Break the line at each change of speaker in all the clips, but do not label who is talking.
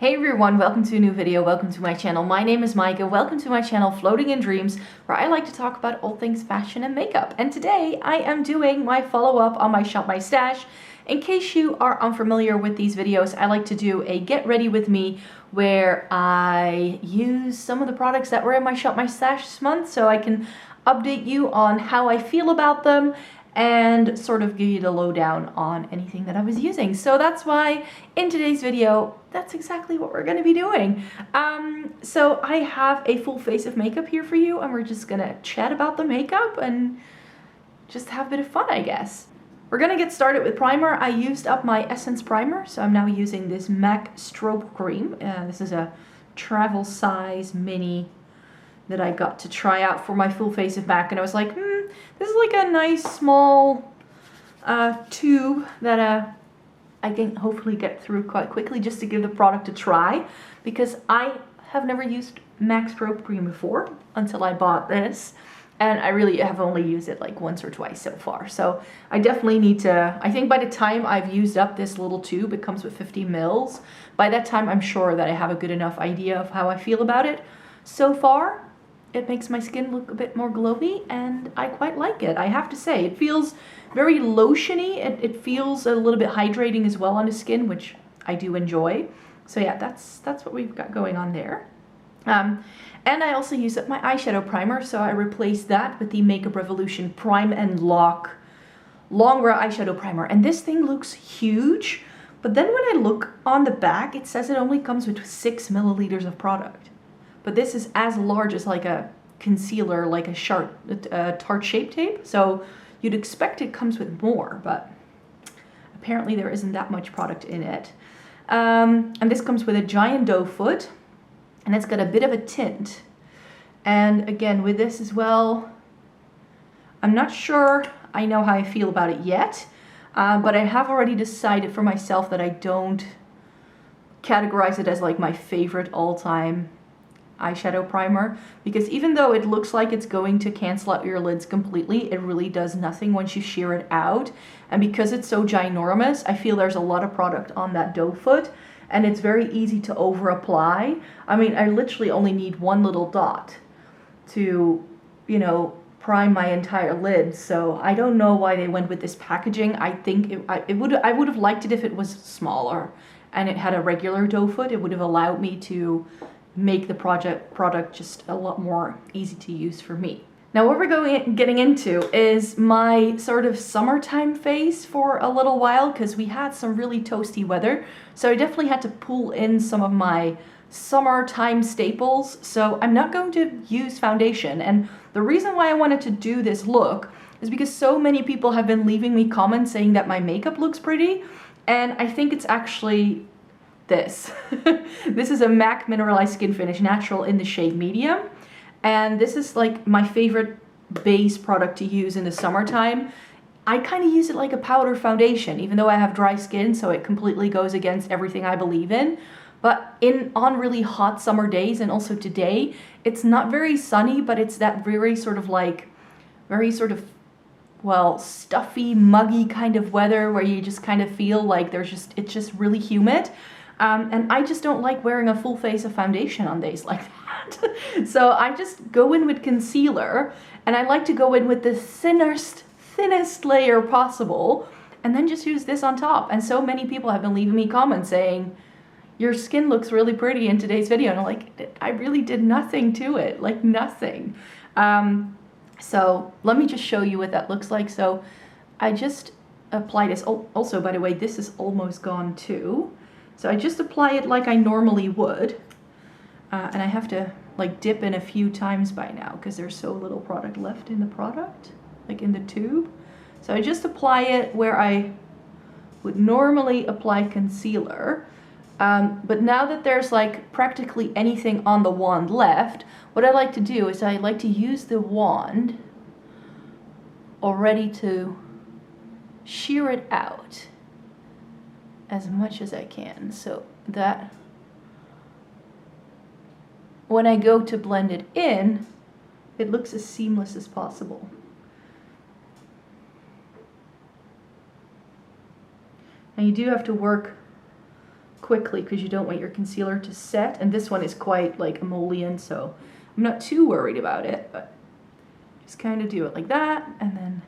Hey everyone, welcome to a new video, welcome to my channel. My name is Micah, welcome to my channel Floating in Dreams, where I like to talk about all things fashion and makeup. And today I am doing my follow-up on my Shop My Stash. In case you are unfamiliar with these videos, I like to do a get ready with me where I use some of the products that were in my Shop My Stash this month so I can update you on how I feel about them and sort of give you the lowdown on anything that I was using. So that's why in today's video, that's exactly what we're gonna be doing. So I have a full face of makeup here for you, and we're just gonna chat about the makeup and just have a bit of fun, I guess. We're gonna get started with primer. I used up my Essence primer, so I'm now using this MAC Strobe Cream. This is a travel size mini that I got to try out for my full face of MAC, and I was like, this is like a nice small tube that I can hopefully get through quite quickly just to give the product a try, because I have never used MAC Strobe Cream before until I bought this, and I really have only used it like once or twice so far. So I definitely need to, I think by the time I've used up this little tube, it comes with 50 mils. By that time, I'm sure that I have a good enough idea of how I feel about it. So far, it makes my skin look a bit more glowy, and I quite like it. I have to say, it feels very lotiony. It feels a little bit hydrating as well on the skin, which I do enjoy. So yeah, that's what we've got going on there. And I also use up my eyeshadow primer, so I replaced that with the Makeup Revolution Prime and Lock Longwear eyeshadow primer. And this thing looks huge, but then when I look on the back, it says it only comes with 6 milliliters of product. But this is as large as like a concealer, like a Tarte Shape Tape. So you'd expect it comes with more, but apparently there isn't that much product in it. And this comes with a giant doe foot, and it's got a bit of a tint. And again, with this as well, I'm not sure I know how I feel about it yet, but I have already decided for myself that I don't categorize it as like my favorite all-time eyeshadow primer, because even though it looks like it's going to cancel out your lids completely, it really does nothing once you shear it out. And because it's so ginormous, I feel there's a lot of product on that doe foot, and it's very easy to over apply. I mean, I literally only need one little dot to, you know, prime my entire lid. So I don't know why they went with this packaging. I think I would have liked it if it was smaller and it had a regular doe foot. It would have allowed me to make the product just a lot more easy to use for me. Now what we're getting into is my sort of summertime face for a little while, because we had some really toasty weather. So I definitely had to pull in some of my summertime staples. So I'm not going to use foundation. And the reason why I wanted to do this look is because so many people have been leaving me comments saying that my makeup looks pretty. And I think it's actually this. This is a MAC Mineralized Skin Finish Natural in the shade medium, and this is like my favorite base product to use in the summertime. I kind of use it like a powder foundation, even though I have dry skin, so it completely goes against everything I believe in. But on really hot summer days, and also today, it's not very sunny, but it's that very sort of well, stuffy, muggy kind of weather where you just kind of feel like it's just really humid. And I just don't like wearing a full face of foundation on days like that. So I just go in with concealer, and I like to go in with the thinnest layer possible, and then just use this on top. And so many people have been leaving me comments saying, your skin looks really pretty in today's video. And I'm like, I really did nothing to it, like nothing. So let me just show you what that looks like. So I just apply this. Also, by the way, this is almost gone too. So I just apply it like I normally would, and I have to like dip in a few times by now because there's so little product left in the product, like in the tube. So I just apply it where I would normally apply concealer, but now that there's like practically anything on the wand left, what I like to do is I like to use the wand already to shear it out as much as I can, so that when I go to blend it in, it looks as seamless as possible. And you do have to work quickly because you don't want your concealer to set. And this one is quite like emollient, so I'm not too worried about it, but just kind of do it like that. And then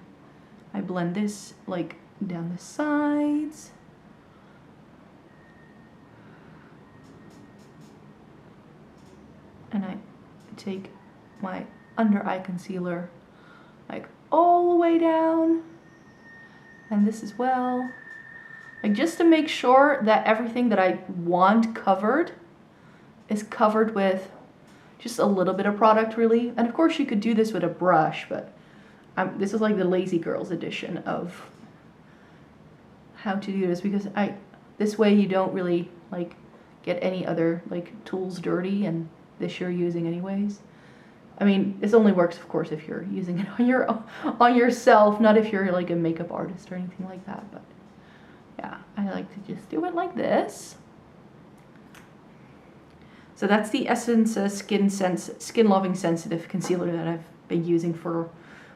I blend this like down the sides. And I take my under eye concealer like all the way down, and this as well, like just to make sure that everything that I want covered is covered with just a little bit of product, really. And of course you could do this with a brush, but this is like the lazy girls edition of how to do this, because this way you don't really like get any other like tools dirty, and this you're using anyways. I mean, this only works, of course, if you're using it on yourself, not if you're like a makeup artist or anything like that. But yeah, I like to just do it like this. So that's the Essence Skin Loving Sensitive Concealer that I've been using for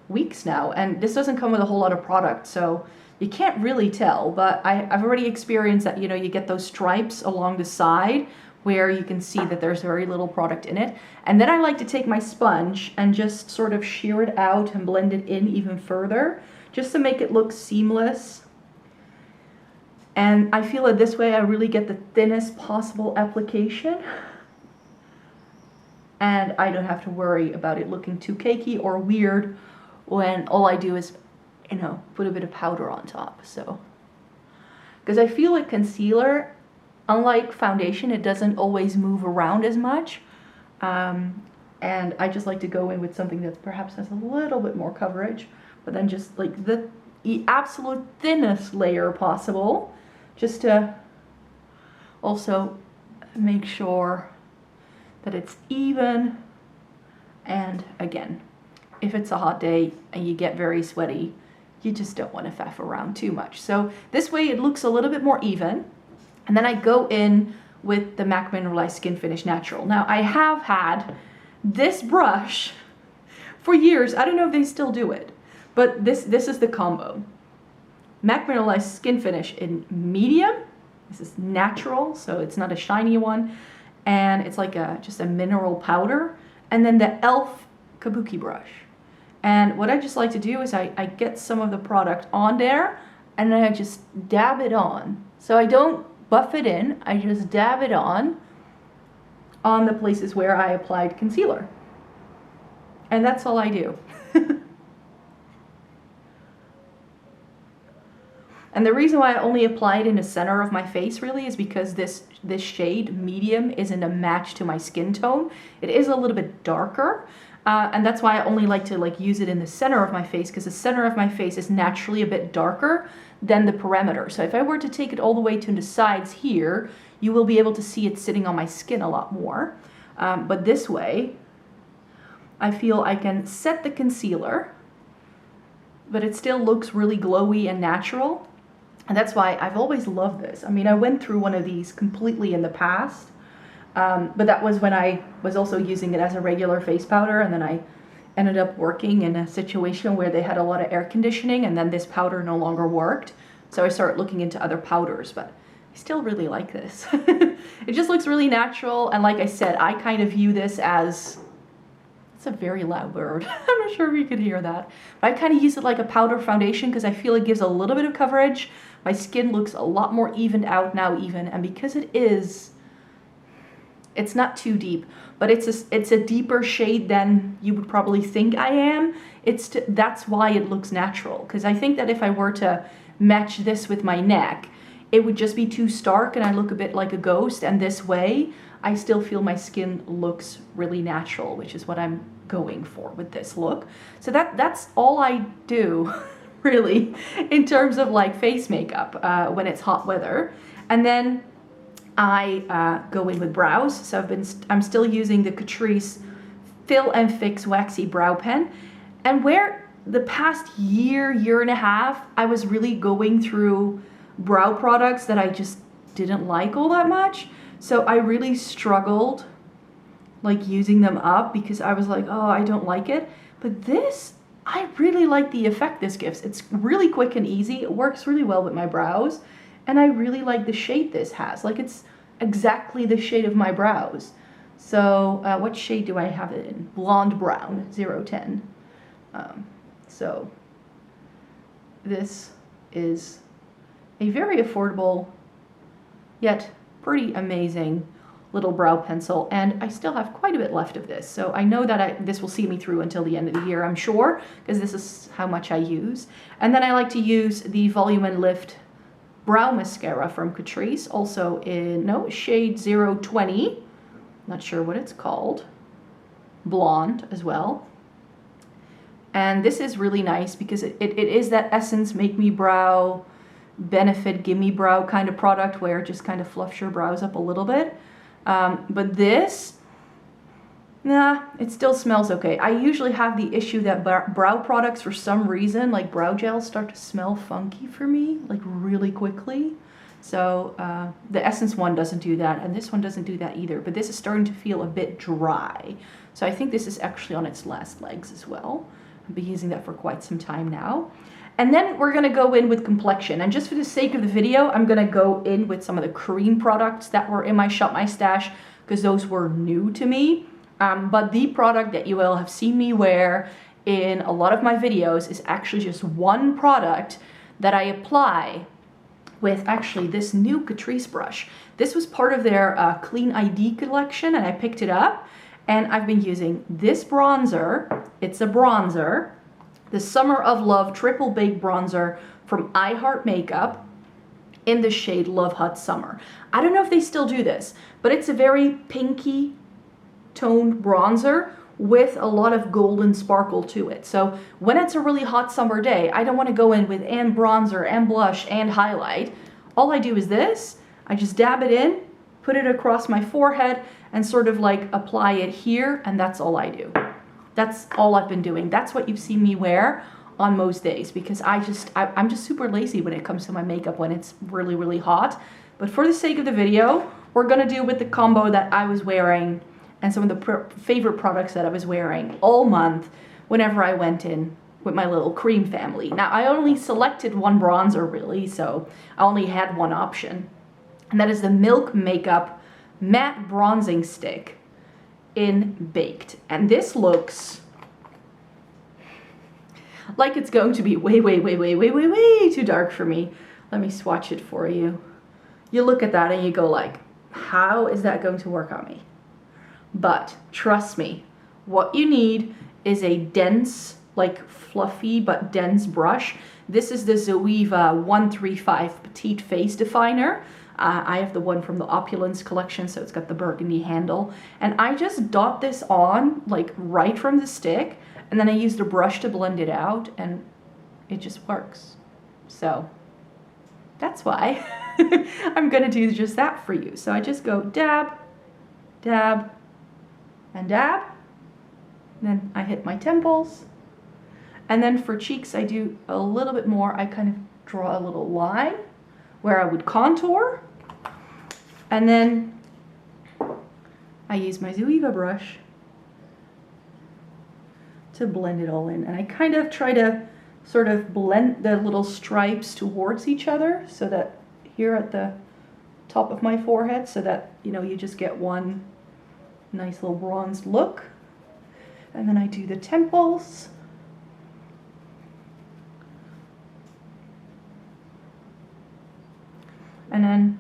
weeks now. And this doesn't come with a whole lot of product, so you can't really tell. But I've already experienced that, you know, you get those stripes along the side where you can see that there's very little product in it. And then I like to take my sponge and just sort of shear it out and blend it in even further, just to make it look seamless. And I feel that this way I really get the thinnest possible application. And I don't have to worry about it looking too cakey or weird when all I do is, you know, put a bit of powder on top. So, because I feel like concealer, unlike foundation, it doesn't always move around as much. And I just like to go in with something that perhaps has a little bit more coverage, but then just like the absolute thinnest layer possible, just to also make sure that it's even. And again, if it's a hot day and you get very sweaty, you just don't want to faff around too much. So this way it looks a little bit more even. And then I go in with the MAC Mineralized Skin Finish Natural. Now I have had this brush for years. I don't know if they still do it, but this is the combo. MAC Mineralized Skin Finish in medium. This is natural, so it's not a shiny one. And it's like just a mineral powder. And then the e.l.f. Kabuki brush. And what I just like to do is I get some of the product on there, and then I just dab it on. So I don't buff it in, I just dab it on the places where I applied concealer. And that's all I do. And the reason why I only apply it in the center of my face really is because this shade, medium, isn't a match to my skin tone. It is a little bit darker. And that's why I only like to use it in the center of my face, because the center of my face is naturally a bit darker than the perimeter. So if I were to take it all the way to the sides here, you will be able to see it sitting on my skin a lot more. But this way, I feel I can set the concealer, but it still looks really glowy and natural. And that's why I've always loved this. I mean, I went through one of these completely in the past, but that was when I was also using it as a regular face powder, and then I ended up working in a situation where they had a lot of air conditioning, and then this powder no longer worked. So I started looking into other powders, but I still really like this. It just looks really natural, and like I said, I kind of view this as, it's a very loud bird. I'm not sure if you could hear that. But I kind of use it like a powder foundation because I feel it gives a little bit of coverage. My skin looks a lot more evened out now even, and because it's not too deep, but it's a deeper shade than you would probably think I am. That's why it looks natural, because I think that if I were to match this with my neck, it would just be too stark and I look a bit like a ghost, and this way I still feel my skin looks really natural, which is what I'm going for with this look. So that's all I do really in terms of like face makeup when it's hot weather. And then I go in with brows. So I'm still using the Catrice Fill and Fix Waxy Brow Pen. And where the past year and a half, I was really going through brow products that I just didn't like all that much. So I really struggled like using them up because I was like, oh, I don't like it. But this, I really like the effect this gives. It's really quick and easy. It works really well with my brows. And I really like the shade this has. Like, it's exactly the shade of my brows. So what shade do I have it in? Blonde Brown 010. So this is a very affordable yet pretty amazing little brow pencil, and I still have quite a bit left of this, so I know that this will see me through until the end of the year, I'm sure, because this is how much I use. And then I like to use the Volume Lift brow mascara from Catrice, also in shade 020, not sure what it's called, blonde as well. And this is really nice because it is that Essence Make Me Brow Benefit Gimme Brow kind of product where it just kind of fluffs your brows up a little bit. But this, nah, it still smells okay. I usually have the issue that brow products, for some reason, like brow gels, start to smell funky for me, like really quickly. So the Essence one doesn't do that, and this one doesn't do that either. But this is starting to feel a bit dry. So I think this is actually on its last legs as well. I've been using that for quite some time now. And then we're gonna go in with complexion. And just for the sake of the video, I'm gonna go in with some of the cream products that were in my Shop My Stash, because those were new to me. But the product that you will have seen me wear in a lot of my videos is actually just one product that I apply with actually this new Catrice brush. This was part of their Clean ID collection, and I picked it up. And I've been using this bronzer. It's a bronzer. The Summer of Love Triple Baked Bronzer from I Heart Makeup in the shade Love Hot Summer. I don't know if they still do this, but it's a very pinky toned bronzer with a lot of golden sparkle to it. So when it's a really hot summer day, I don't want to go in with and bronzer and blush and highlight. All I do is this. I just dab it in, put it across my forehead, and sort of like apply it here, and that's all I do. That's all I've been doing. That's what you've seen me wear on most days, because I'm just super lazy when it comes to my makeup when it's really, really hot. But for the sake of the video, we're gonna do with the combo that I was wearing and some of the favorite products that I was wearing all month whenever I went in with my little cream family. Now, I only selected one bronzer really, so I only had one option. And that is the Milk Makeup Matte Bronzing Stick in Baked. And this looks like it's going to be way too dark for me. Let me swatch it for you. You look at that and you go like, how is that going to work on me? But trust me, what you need is a dense, like fluffy but dense brush. This is the Zoeva 135 Petite Face Definer. I have the one from the Opulence collection, so it's got the burgundy handle. And I just dot this on, like right from the stick, and then I used a brush to blend it out, and it just works. So that's why I'm gonna do just that for you. So I just go dab, dab, and dab. Then I hit my temples. And then for cheeks, I do a little bit more. I kind of draw a little line where I would contour. And then I use my Zoeva brush to blend it all in. And I kind of try to sort of blend the little stripes towards each other, so that here at the top of my forehead, so that, you know, you just get one nice little bronzed look. And then I do the temples. And then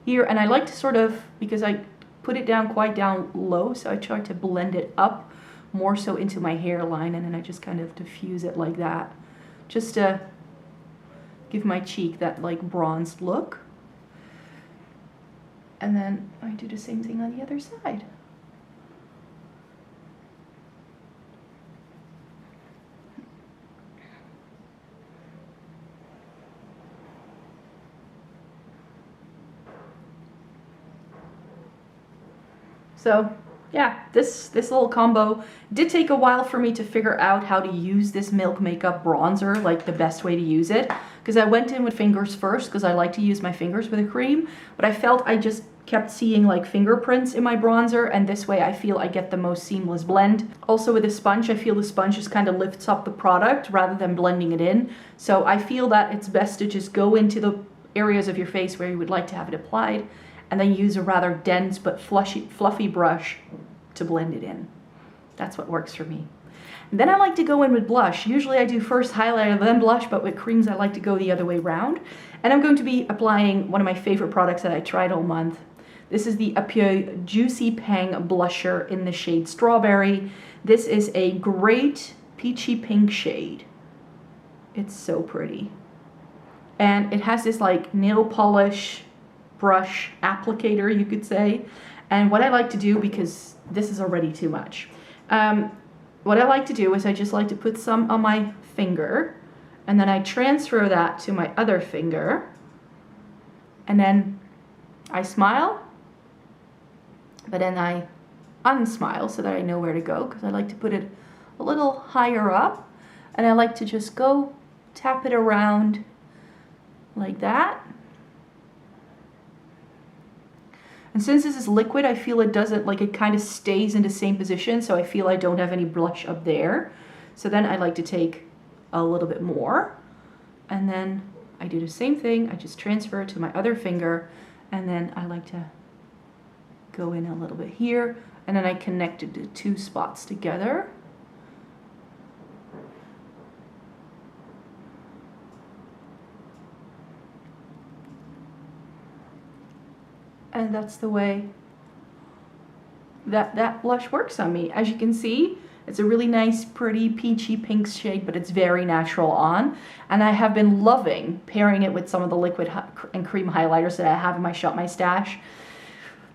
here, and I like to sort of, because I put it down quite down low, so I try to blend it up more so into my hairline, and then I just kind of diffuse it like that, just to give my cheek that like bronzed look. And then I do the same thing on the other side. So yeah, this little combo did take a while for me to figure out how to use this Milk Makeup bronzer, like the best way to use it. Because I went in with fingers first, because I like to use my fingers with a cream. But I felt I just kept seeing like fingerprints in my bronzer, and this way I feel I get the most seamless blend. Also with the sponge, I feel the sponge just kind of lifts up the product rather than blending it in. So I feel that it's best to just go into the areas of your face where you would like to have it applied, and then use a rather dense but fluffy brush to blend it in. That's what works for me. And then I like to go in with blush. Usually I do first highlighter, then blush, but with creams I like to go the other way around. And I'm going to be applying one of my favorite products that I tried all month. This is the Apieu Juicy Pang Blusher in the shade Strawberry. This is a great peachy pink shade. It's so pretty. And it has this like nail polish brush applicator, you could say. And what I like to do, because this is already too much, what I like to do is I just like to put some on my finger, and then I transfer that to my other finger, and then I smile, but then I unsmile so that I know where to go, because I like to put it a little higher up, and I like to just go tap it around like that. And since this is liquid, I feel it doesn't, like it kind of stays in the same position, so I feel I don't have any blush up there. So then I like to take a little bit more, and then I do the same thing. I just transfer it to my other finger, and then I like to go in a little bit here, and then I connected the two spots together. And that's the way that blush works on me. As you can see, it's a really nice, pretty, peachy pink shade, but it's very natural on. And I have been loving pairing it with some of the liquid and cream highlighters that I have in my Shop My Stash.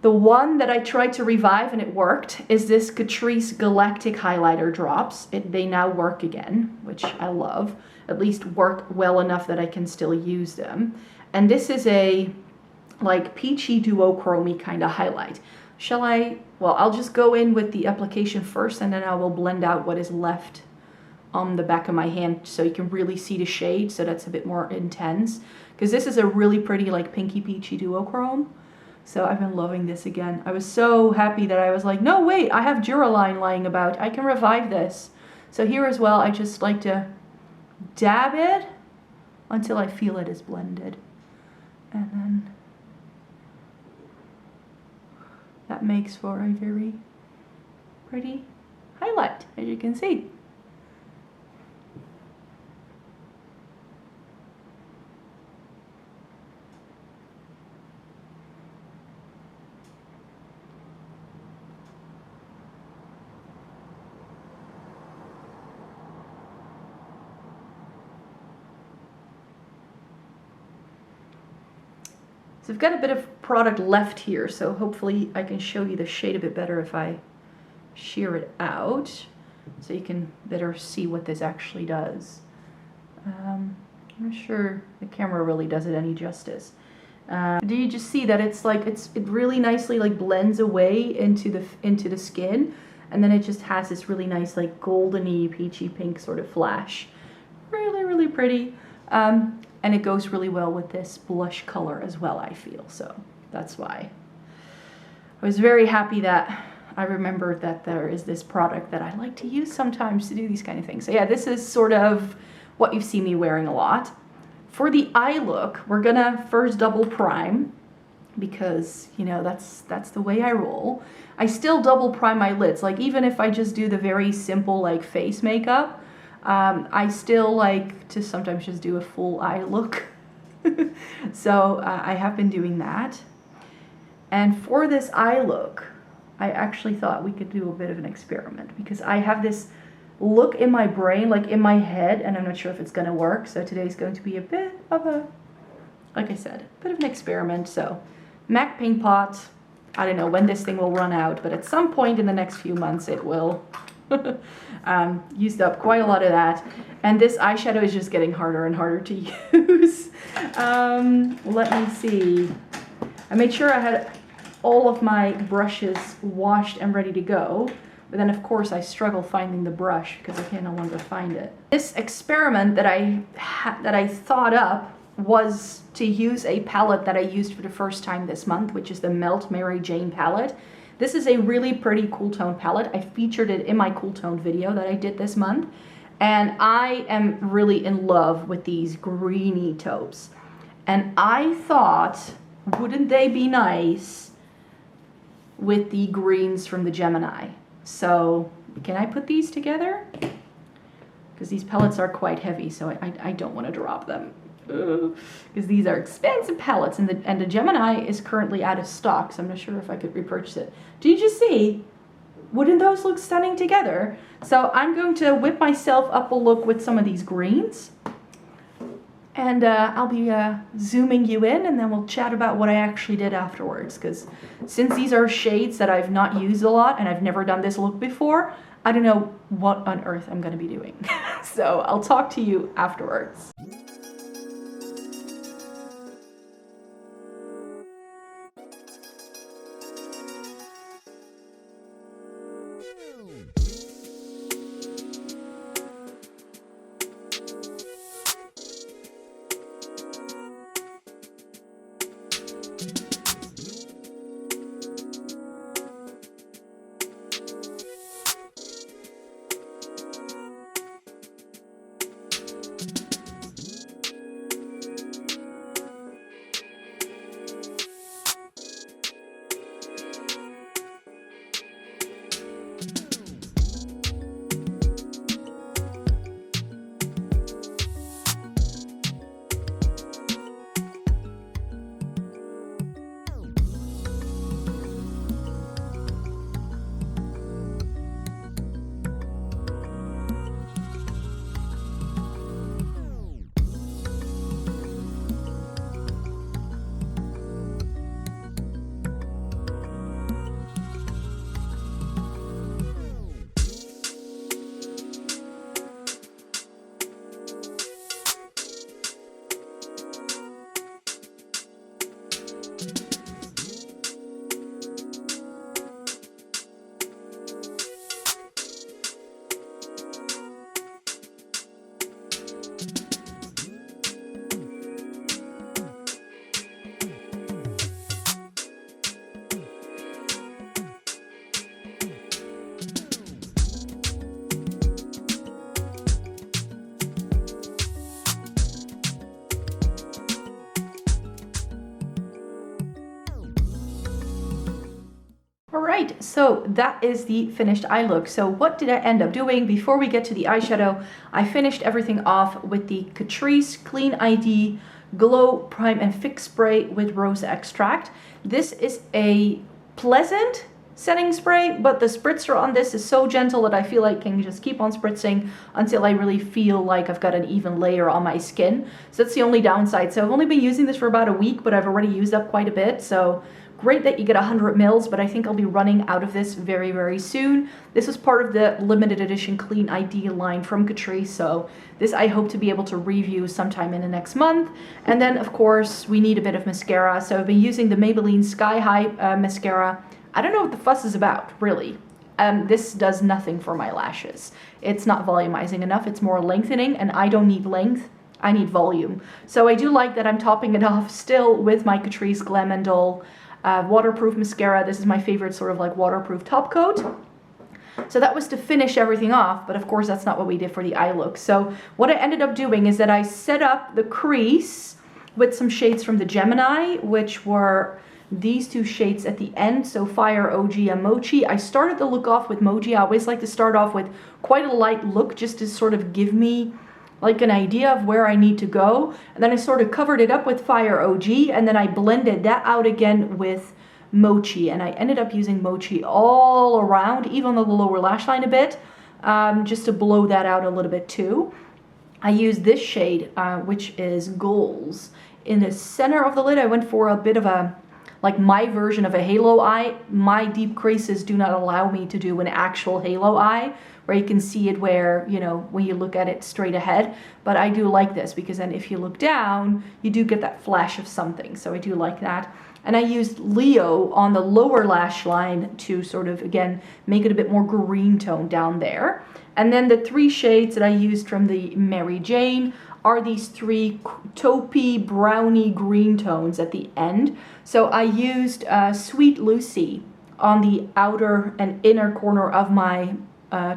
The one that I tried to revive and it worked is this Catrice Galactic Highlighter Drops. They now work again, which I love. At least work well enough that I can still use them. And this is a like peachy duochromy kind of highlight. Shall I? Well, I'll just go in with the application first, and then I will blend out what is left on the back of my hand so you can really see the shade, so that's a bit more intense. Because this is a really pretty like pinky peachy duochrome. So I've been loving this again. I was so happy that I was like, no wait, I have Duraline lying about. I can revive this. So here as well, I just like to dab it until I feel it is blended. And then that makes for a very pretty highlight, as you can see. So I've got a bit of product left here, so hopefully I can show you the shade a bit better if I shear it out, so you can better see what this actually does. I'm not sure the camera really does it any justice. Do you just see that it's like it really nicely like blends away into the skin, and then it just has this really nice like goldeny peachy pink sort of flash. Really pretty. And it goes really well with this blush color as well, I feel. So that's why I was very happy that I remembered that there is this product that I like to use sometimes to do these kind of things. So yeah, this is sort of what you see me wearing a lot. For the eye look, we're gonna first double prime, because you know that's the way I roll. I still double prime my lids, like even if I just do the very simple like face makeup, I still like to sometimes just do a full eye look. So I have been doing that. And for this eye look, I actually thought we could do a bit of an experiment, because I have this look in my brain, like in my head, and I'm not sure if it's going to work. So today's going to be a bit of a, like I said, a bit of an experiment. So MAC Paint Pot, I don't know when this thing will run out, but at some point in the next few months it will. Used up quite a lot of that, and this eyeshadow is just getting harder and harder to use. Let me see. I made sure I had all of my brushes washed and ready to go, but then of course I struggle finding the brush because I can no longer find it. This experiment that I thought up was to use a palette that I used for the first time this month, which is the Melt Mary Jane palette. This is a really pretty cool tone palette. I featured it in my cool tone video that I did this month. And I am really in love with these greeny taupes. And I thought wouldn't they be nice with the greens from the Gemini? So can I put these together? Because these palettes are quite heavy, so I don't want to drop them. Because these are expensive palettes, and the Gemini is currently out of stock, so I'm not sure if I could repurchase it. Did you see? Wouldn't those look stunning together? So I'm going to whip myself up a look with some of these greens. And I'll be zooming you in, and then we'll chat about what I actually did afterwards. Because since these are shades that I've not used a lot, and I've never done this look before, I don't know what on earth I'm going to be doing. So I'll talk to you afterwards. Alright, so that is the finished eye look. So what did I end up doing? Before we get to the eyeshadow, I finished everything off with the Catrice Clean ID Glow Prime and Fix Spray with Rose Extract. This is a pleasant setting spray, but the spritzer on this is so gentle that I feel like I can just keep on spritzing until I really feel like I've got an even layer on my skin. So that's the only downside. So I've only been using this for about a week, but I've already used up quite a bit. So great that you get 100 mils, but I think I'll be running out of this very, very soon. This is part of the limited edition Clean ID line from Catrice, so this I hope to be able to review sometime in the next month. And then, of course, we need a bit of mascara, so I've been using the Maybelline Sky High mascara. I don't know what the fuss is about, really. This does nothing for my lashes. It's not volumizing enough, it's more lengthening, and I don't need length. I need volume. So I do like that I'm topping it off still with my Catrice Glam and Dole waterproof mascara. This is my favorite sort of like waterproof top coat. So that was to finish everything off, but of course that's not what we did for the eye look. So what I ended up doing is that I set up the crease with some shades from the Gemini, which were these two shades at the end, so Fire, OG, and Mochi. I started the look off with Mochi. I always like to start off with quite a light look just to sort of give me like an idea of where I need to go. And then I sort of covered it up with Fire OG, and then I blended that out again with Mochi. And I ended up using Mochi all around, even on the lower lash line a bit, just to blow that out a little bit too. I used this shade, which is Goals. In the center of the lid, I went for a bit of a, like my version of a halo eye. My deep creases do not allow me to do an actual halo eye, where you can see it where, you know, when you look at it straight ahead. But I do like this because then if you look down, you do get that flash of something. So I do like that. And I used Leo on the lower lash line to sort of, again, make it a bit more green tone down there. And then the three shades that I used from the Mary Jane are these three taupey brownie green tones at the end. So I used Sweet Lucy on the outer and inner corner of my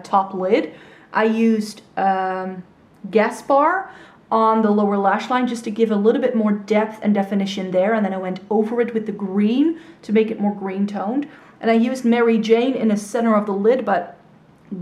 top lid. I used Gaspar on the lower lash line just to give a little bit more depth and definition there, and then I went over it with the green to make it more green toned. And I used Mary Jane in the center of the lid, but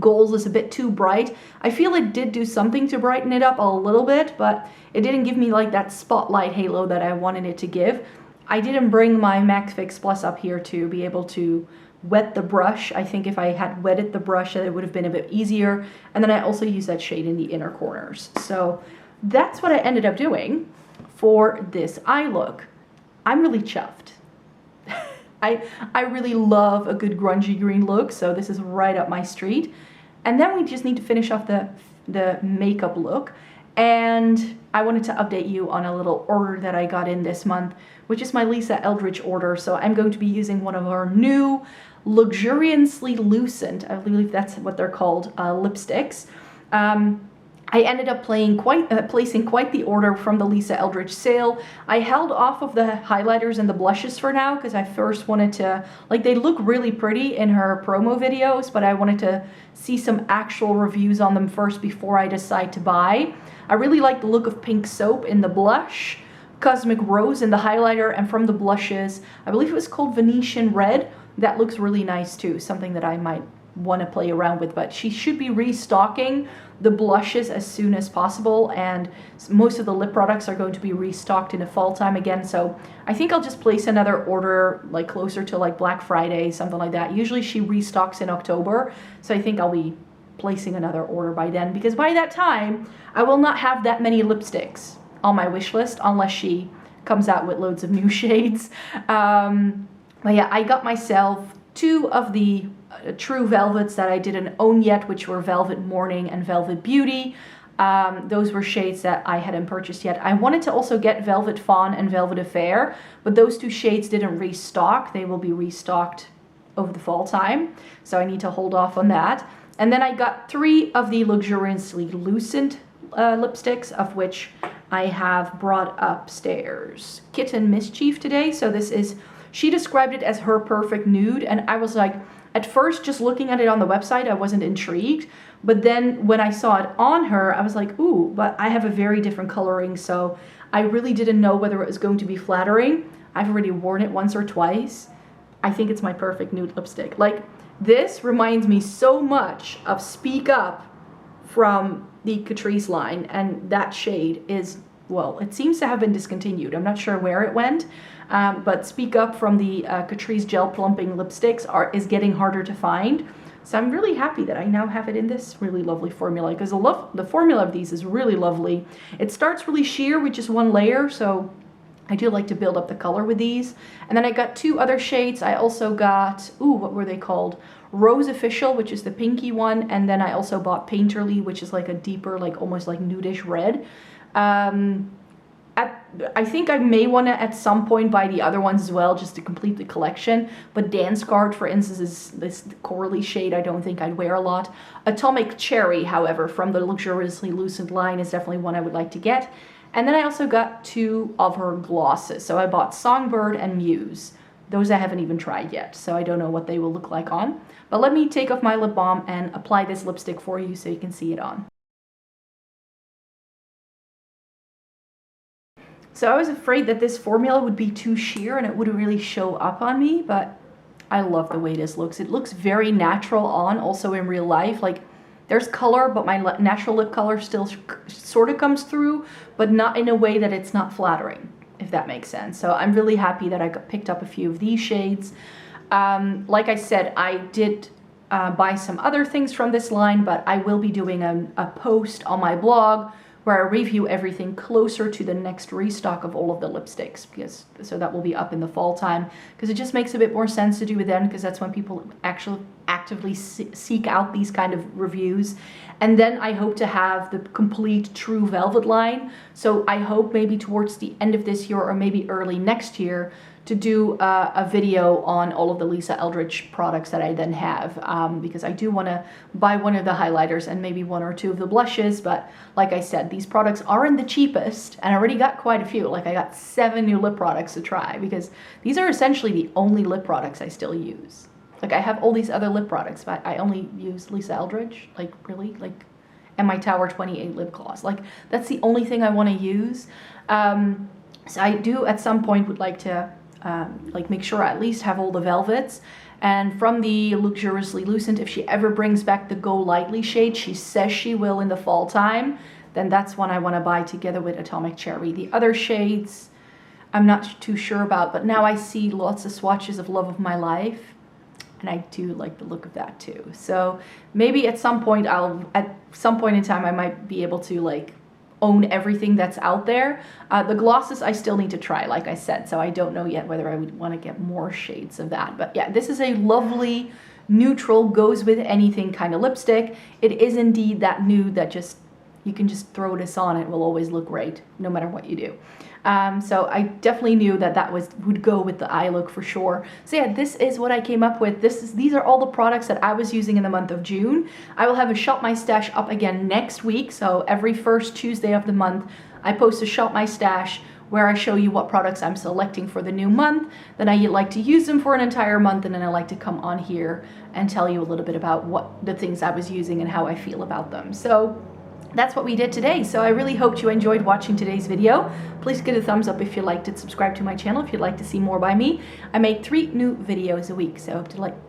gold is a bit too bright. I feel it did do something to brighten it up a little bit, but it didn't give me like that spotlight halo that I wanted it to give. I didn't bring my MAC Fix Plus up here to be able to wet the brush. I think if I had wetted the brush, it would have been a bit easier. And then I also used that shade in the inner corners. So that's what I ended up doing for this eye look. I'm really chuffed. I really love a good grungy green look, so this is right up my street. And then we just need to finish off the makeup look. And I wanted to update you on a little order that I got in this month, which is my Lisa Eldridge order. So I'm going to be using one of our new luxuriously lucent, I believe that's what they're called, lipsticks. I ended up placing quite the order from the Lisa Eldridge sale. I held off of the highlighters and the blushes for now because I first wanted to, like, they look really pretty in her promo videos, but I wanted to see some actual reviews on them first before I decide to buy. I really like the look of Pink Soap in the blush, Cosmic Rose in the highlighter, and from the blushes, I believe it was called Venetian Red. That looks really nice too, something that I might want to play around with, but she should be restocking the blushes as soon as possible, and most of the lip products are going to be restocked in the fall time again, so I think I'll just place another order like closer to like Black Friday, something like that. Usually she restocks in October, so I think I'll be placing another order by then, because by that time I will not have that many lipsticks on my wish list unless she comes out with loads of new shades. But yeah, I got myself two of the True Velvets that I didn't own yet, which were Velvet Morning and Velvet Beauty. Those were shades that I hadn't purchased yet. I wanted to also get Velvet Fawn and Velvet Affair, but those two shades didn't restock. They will be restocked over the fall time, so I need to hold off on that. And then I got three of the Luxuriously Lucent lipsticks, of which I have brought upstairs. Kitten Mischief today, so this is, she described it as her perfect nude, and I was like, at first, just looking at it on the website, I wasn't intrigued. But then when I saw it on her, I was like, ooh, but I have a very different coloring, so I really didn't know whether it was going to be flattering. I've already worn it once or twice. I think it's my perfect nude lipstick. Like, this reminds me so much of Speak Up from the Catrice line, and that shade is, well, it seems to have been discontinued. I'm not sure where it went. But Speak Up from the Catrice Gel Plumping lipsticks is getting harder to find. So I'm really happy that I now have it in this really lovely formula, because the formula of these is really lovely. It starts really sheer with just one layer, so I do like to build up the color with these. And then I got two other shades. I also got, ooh, what were they called? Rose Official, which is the pinky one, and then I also bought Painterly, which is like a deeper, like almost like nudish red. I think I may want to at some point buy the other ones as well, just to complete the collection. But Dance Guard, for instance, is this corally shade I don't think I'd wear a lot. Atomic Cherry, however, from the Luxuriously Lucent line is definitely one I would like to get. And then I also got two of her glosses. So I bought Songbird and Muse. Those I haven't even tried yet, so I don't know what they will look like on. But let me take off my lip balm and apply this lipstick for you so you can see it on. So I was afraid that this formula would be too sheer and it wouldn't really show up on me, but I love the way this looks. It looks very natural on, also in real life. Like, there's color, but my natural lip color still sort of comes through, but not in a way that it's not flattering, if that makes sense. So I'm really happy that I picked up a few of these shades. Like I said, I did buy some other things from this line, but I will be doing a post on my blog where I review everything closer to the next restock of all of the lipsticks, so that will be up in the fall time, because it just makes a bit more sense to do it then, because that's when people actually actively seek out these kind of reviews. And then I hope to have the complete True Velvet line, so I hope maybe towards the end of this year or maybe early next year to do a video on all of the Lisa Eldridge products that I then have, because I do want to buy one of the highlighters and maybe one or two of the blushes. But like I said, these products aren't the cheapest, and I already got quite a few. Like, I got 7 new lip products to try, because these are essentially the only lip products I still use. Like, I have all these other lip products, but I only use Lisa Eldridge. Like, really? Like, and my Tower 28 lip gloss. Like, that's the only thing I want to use. So I do at some point would like to like make sure I at least have all the velvets. And from the Luxuriously Lucent, if she ever brings back the Go Lightly shade, she says she will in the fall time, then that's one I want to buy together with Atomic Cherry. The other shades I'm not too sure about, but now I see lots of swatches of Love of My Life, and I do like the look of that too. So maybe at some point in time I might be able to like own everything that's out there. The glosses I still need to try, like I said, so I don't know yet whether I would want to get more shades of that. But yeah, this is a lovely neutral, goes with anything kind of lipstick. It is indeed that nude that just, you can just throw this on, it will always look great no matter what you do. So I definitely knew that would go with the eye look for sure. So yeah, this is what I came up with. These are all the products that I was using in the month of June. I will have a Shop My Stash up again next week. So every first Tuesday of the month, I post a Shop My Stash where I show you what products I'm selecting for the new month. Then I like to use them for an entire month, and then I like to come on here and tell you a little bit about what the things I was using and how I feel about them. So that's what we did today. So I really hoped you enjoyed watching today's video. Please give it a thumbs up if you liked it. Subscribe to my channel if you'd like to see more by me. I make 3 new videos a week, so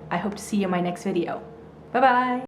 I hope to see you in my next video. Bye bye.